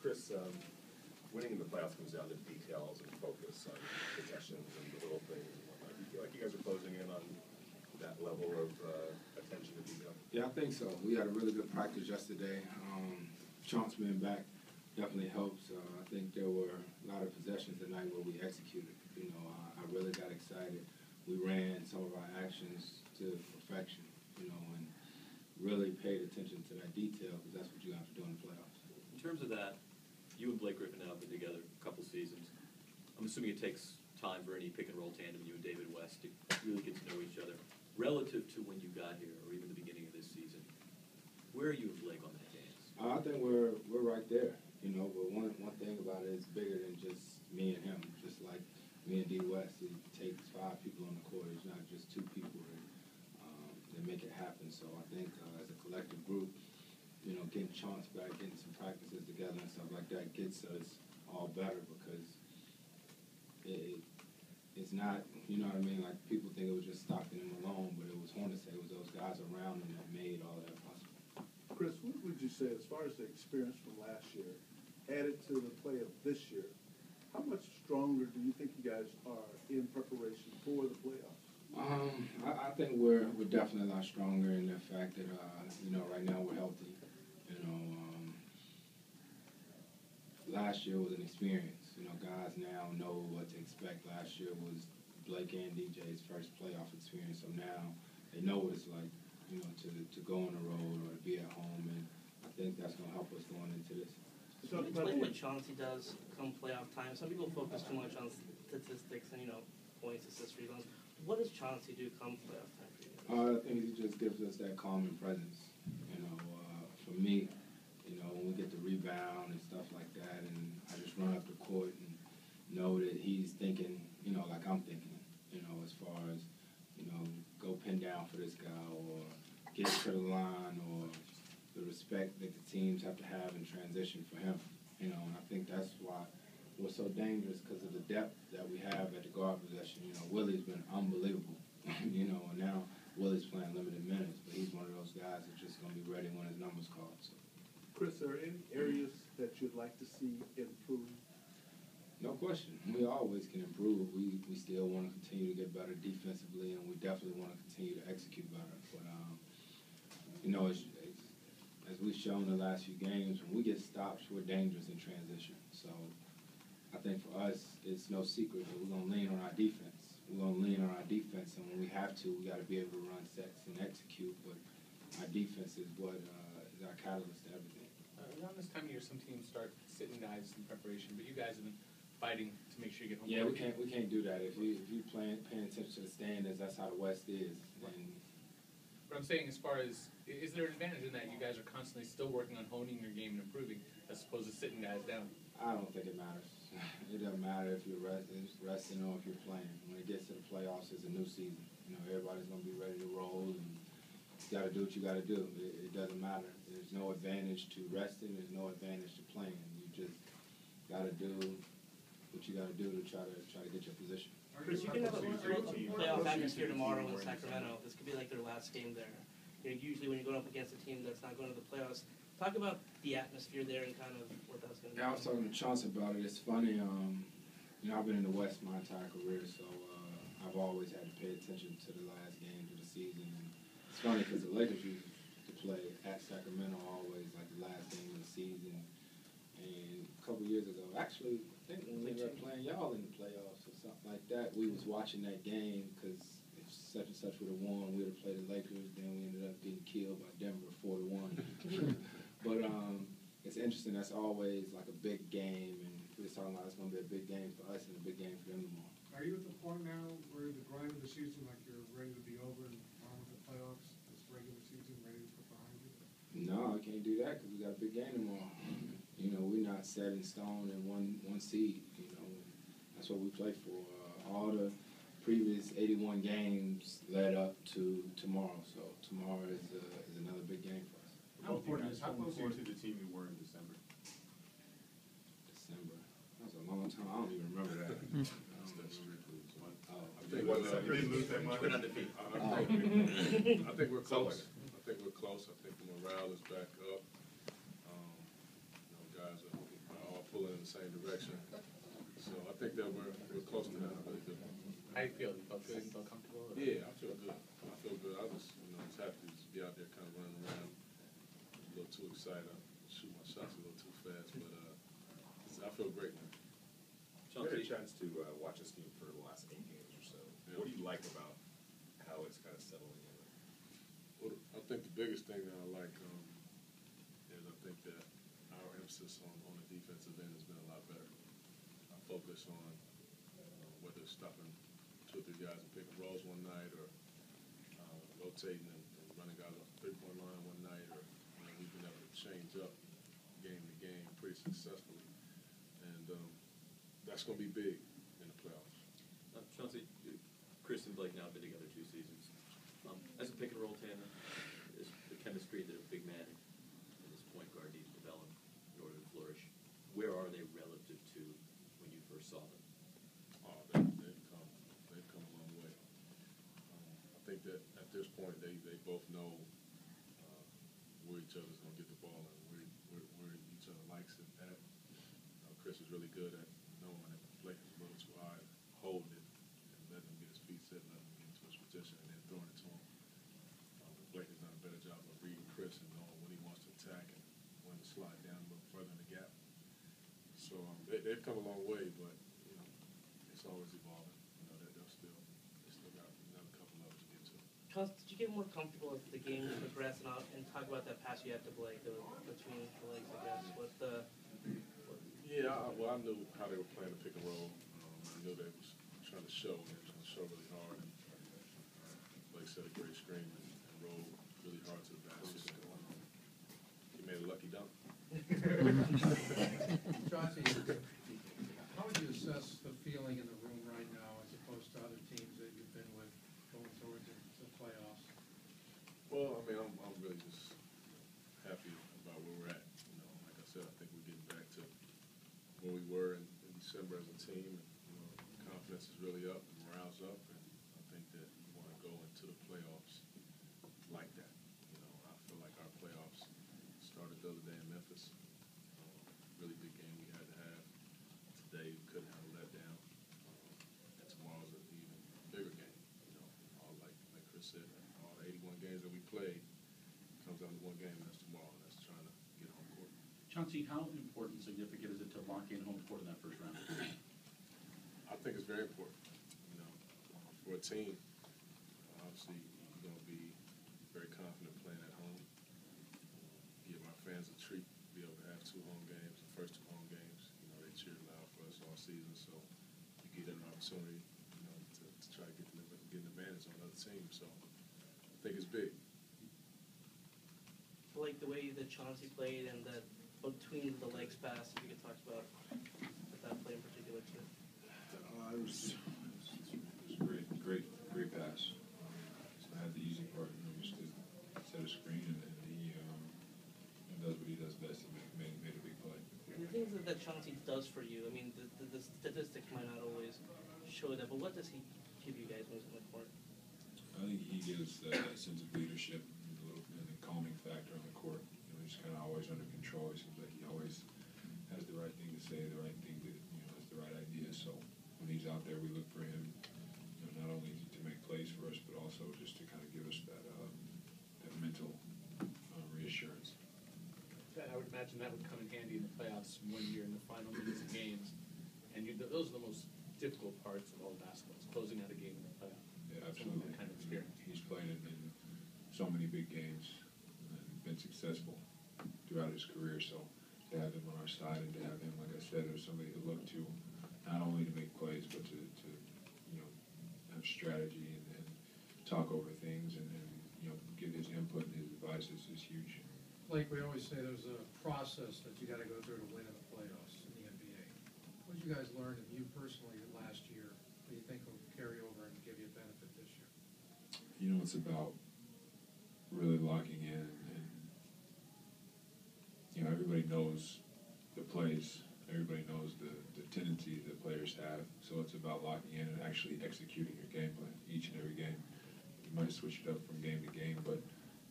Chris, winning in the playoffs comes down to details and focus on possessions and the little things and whatnot. Do you feel like you guys are closing in on that level of attention to detail? Yeah, I think so. We had a really good practice yesterday. Chauncey being back definitely helps. I think there were a lot of possessions tonight where we executed. You know, I really got excited. We ran some of our actions to perfection, you know, and really paid attention to that detail because that's what you have to do in the playoffs. In terms of that, you and Blake Griffin now have been together a couple seasons. I'm assuming it takes time for any pick-and-roll tandem, you and David West, to really get to know each other. Relative to when you got here, or even the beginning of this season, where are you and Blake on that dance? I think we're right there, you know, but one thing about it is bigger than just me and him. Just like me and D. West, it takes 5 people on the court. It's not just 2 people that make it happen. So I think as a collective group, you know, getting Chauncey back, getting some practices together and stuff like that gets us all better because it's not, you know what I mean, like people think it was just Stockton and Malone, but it was Hornacek, it was those guys around him that made all that possible. Chris, what would you say as far as the experience from last year added to the play of this year? How much stronger do you think you guys are in preparation for the playoffs? I think we're definitely a lot stronger in the fact that, you know, right now we're healthy. You know, last year was an experience. You know, guys now know what to expect. Last year was Blake and DJ's first playoff experience, so now they know what it's like, you know, to go on the road or to be at home, and I think that's going to help us going into this. So explain what Chauncey does come playoff time. Some people focus too much on statistics and, you know, points, assists, rebounds. What does Chauncey do come playoff time for you? I think he just gives us that calming presence. You know, for me, you know, when we get the rebound and stuff like that, and I just run up the court and know that he's thinking, you know, like I'm thinking, you know, as far as, you know, go pin down for this guy or get to the line or the respect that the teams have to have in transition for him. You know, and I think that's why we're so dangerous because of the depth that we have at the guard possession. You know, Willie's been unbelievable, you know, and now Willie's playing limited minutes, but he's one of those guys that's just going to be ready when his number's called. So. Chris, are there any areas that you'd like to see improve? No question. We always can improve. We still want to continue to get better defensively, and we definitely want to continue to execute better. But, you know, as we've shown the last few games, when we get stops, we're dangerous in transition. So I think for us, it's no secret that we're going to lean on our defense. We're going to lean on our defense, and when we have to, we got to be able to run sets and execute. But our defense is what is our catalyst to everything. Around this time of year, some teams start sitting guys in preparation, but you guys have been fighting to make sure you get home. Yeah, we can't do that. If you paying attention to the standards, that's how the West is. And but I'm saying, as far as, is there an advantage in that you guys are constantly still working on honing your game and improving, as opposed to sitting guys down? I don't think it matters. It doesn't matter if you're resting or if you're playing. When it gets to the playoffs, it's a new season. You know, everybody's going to be ready to roll, and you got to do what you got to do. It doesn't matter. There's no advantage to resting. There's no advantage to playing. You just got to do what you got to do to try to get your position. Chris, you can have a playoff atmosphere tomorrow in Sacramento. This could be like their last game there. You know, usually when you're going up against a team that's not going to the playoffs, talk about the atmosphere there and kind of what that's going to be. Yeah, I was talking to Chauncey about it. It's funny. You know, I've been in the West my entire career, so I've always had to pay attention to the last games of the season. And it's funny because the Lakers used to play at Sacramento always, like the last game of the season. And a couple years ago, actually, I think when we were playing y'all in the playoffs or something like that, we was watching that game because if such and such would have won, we would have played the Lakers. Then we ended up getting killed by Denver 4-1. But it's interesting. That's always like a big game, and we're talking about it's going to be a big game for us and a big game for them tomorrow. Are you at the point now where the grind of the season, like you're ready to be over and on with the playoffs, this regular season, ready to put behind you? No, I can't do that because we got a big game tomorrow. You know, we're not set in stone in one seed. You know, that's what we play for. All the previous 81 games led up to tomorrow, so tomorrow is another big game for us. How important is home court to the team you were in December? December. That was a long time. I don't even remember that. You didn't lose that much? I think we're close. I think the morale is back up. You know, guys are same direction. So I think that we're close to that. I really do. How you feel? You felt good? You felt comfortable? Or? Yeah, I feel good. I feel good. I was, was happy to just be out there kind of running around. A little too excited. I shoot my shots a little too fast, but I feel great now. You had a chance to watch this team for the last 8 games or so. Yeah. What do you like about how it's kind of settling in? Well, I think the biggest thing that I like is I think that our emphasis on the defensive end has been a lot better. Our focus on whether it's stopping 2 or 3 guys and picking rolls one night, or rotating and running guys off the 3-point line one night, or we've been able to change up game to game pretty successfully, and that's going to be big in the playoffs. Chauncey, Chris and Blake now have been together 2 seasons. As a pick and roll tandem, is the chemistry that a big man and his point guard need to develop in order to flourish, where are they relative to when you first saw them? Oh, they've come a long way. I think that at this point they both know where each other's going to get the ball and where each other likes it at. Chris is really good at knowing if Blake is a little too high, holding it and letting him get his feet set, letting him get into his position, and then throwing it to him. Blake has done a better job of reading Chris and knowing when he wants to attack and when to slide down a little further in the gap. So they've come a long way, but it's always evolving. They still got another couple levels to get to. Chauncey, did you get more comfortable as the game progressed and talk about that pass you had to Blake between the legs, I guess? Yeah, I knew how they were playing the pick and roll. I knew they was trying to show, and they were trying to show really hard. And Blake set a great screen and rolled really hard to the basket. He made a lucky dunk. Chauncey, how would you assess the feeling in the room right now as opposed to other teams that you've been with going towards the playoffs? Well, I'm really just happy about where we're at. Like I said, I think we're getting back to where we were in December as a team. Confidence is really up and morale's up, and I think that you want to go into the playoffs like that. I feel like our playoffs started the other day in Memphis. Really big game we had to have. Today we couldn't have a letdown. And tomorrow's an even bigger game. All like Chris said, all the 81 games that we played comes down to one game, and that's tomorrow, and that's trying to get home court. Chauncey, how important and significant is it to lock in home court in that first round? I think it's very important. For a team, obviously you're going to be very confident playing at home. Give our fans a treat to be able to have 2 home games, the first 2 home games. They cheered loud for us all season, so you get an opportunity, to try to get an advantage on another team. So I think it's big. Like the way that Chauncey played and that between the legs pass, if you could talk about that play in particular too. It was great pass. So I had the easy part, just to set a screen, and he does what he does best. He made a big play. And the things that Chauncey does for you, the statistics might not always show that, but what does he give you guys when he's on the court? I think he gives that sense of leadership, and the calming factor on the court. He's kind of always under control. He seems like he always has the right thing to say, the right thing to, has the right idea. So when he's out there, we look for him, not only to make plays for us, but also just to kind of give us that mental reassurance. I would imagine that would come in handy in the playoffs when you're in the final minutes of games. And those are the most difficult parts of all basketball, is closing out a game in the playoffs. Yeah, absolutely. That kind of experience. He's played in so many big games and been successful throughout his career. So to have him on our side and to have him, like I said, as somebody to look to, not only to make plays, but to have strategy and talk over things and give his input and his advice is huge. Blake, we always say there's a process that you got to go through to win in the playoffs in the NBA. What did you guys learn of you personally last year that you think will carry over and give you a benefit this year? It's about really locking in, and everybody knows the plays. Everybody knows the tendencies that players have. So it's about locking in and actually executing your game plan each and every game. You might switch it up from game to game, but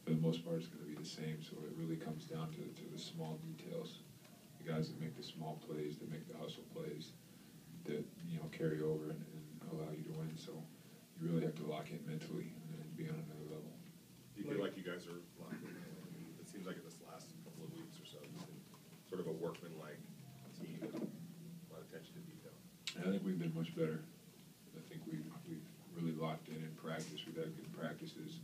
for the most part, it's going to be the same. So it really comes down to the small details. You guys that make the small plays, that make the hustle plays, that, you know, carry over and allow you to win. So you really have to lock in mentally and be on another level. Do you feel like you guys are locked in? I mean, it seems like in this last couple of weeks or so, you've been sort of a workman-like team and a lot of attention to detail. And I think we've been much better. I think we've really locked in practice. We've had good practices.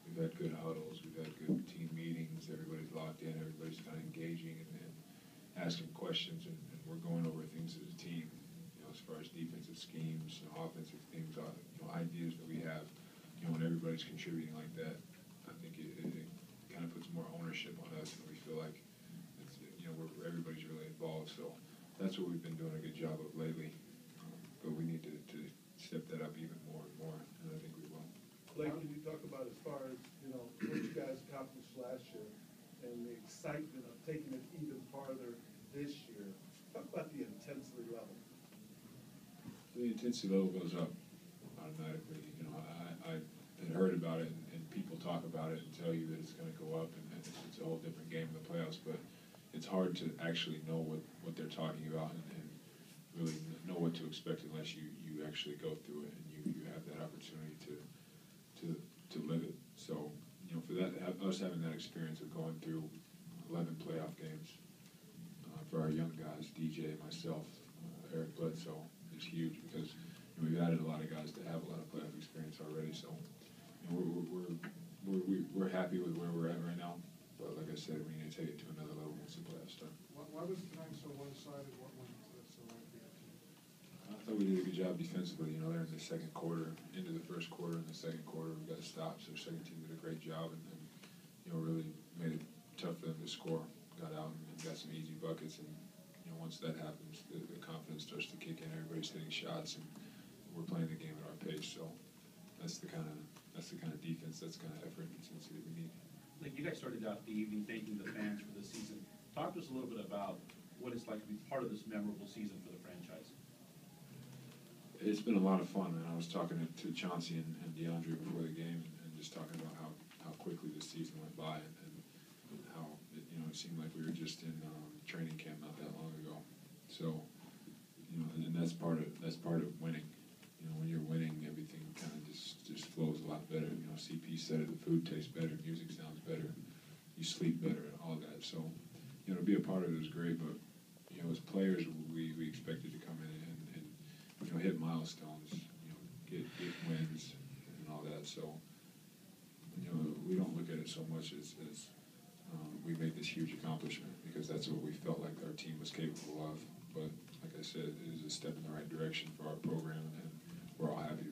We've had good huddles. We've had good team meetings. Everybody's locked in. Everybody's kind of engaging and asking questions, and we're going over things as a team. You know, as far as defensive schemes, offensive things, you know, ideas that we have. You know, when everybody's contributing like that, I think it kind of puts more ownership on us, and we feel like it's, you know, everybody's really involved. So that's what we've been doing a good job of lately. But we need to step that up even more and more, and I think we will. Blake, can you talk about as far as, you know, what you guys accomplished last year and the excitement of taking it even farther this year? Talk about the intensity level. The intensity level goes up automatically. You know, I had heard about it, and people talk about it and tell you that it's going to go up, and it's a whole different game in the playoffs. But it's hard to actually know what they're talking about and really know what to expect unless you actually go through it and you have that opportunity to live it. So, you know, for that, us having that experience of going through 11 playoff games for our young guys, DJ, myself, Eric Bledsoe, is huge because, you know, we've added a lot of guys that have a lot of playoff experience already. So, you know, we're happy with where we're at right now. But like I said, we need to take it to another level once the playoffs start. Why was tonight so one-sided? What went so right for your team? I thought we did a good job defensively. You know, they're in the second quarter, into the first quarter, in the second quarter, we got stops. Their second team did a great job and you know, really made it tough for them to score. Got out and got some easy buckets, and you know, once that happens, the confidence starts to kick in. Everybody's hitting shots, and we're playing the game at our pace. So that's the kind of defense, that's the kind of effort and intensity we need. Like, you guys started out the evening thanking the fans for the season. Talk to us a little bit about what it's like to be part of this memorable season for the franchise. It's been a lot of fun, and I was talking to Chauncey and DeAndre before the game, and just talking about how quickly the season went by, and how it seemed like we were just in training camp not that long ago. So, you know, and that's part of winning. You know, when you're winning, everything kind of just flows a lot better. You know, CP said it: the food tastes better, music sounds better, you sleep better, and all that. So, you know, to be a part of it was great, but you know, as players, we expected to come in and you know, hit milestones, you know, get wins and all that. So, you know, we don't look at it so much as we made this huge accomplishment, because that's what we felt like our team was capable of. But like I said, it is a step in the right direction for our program, and we're all happy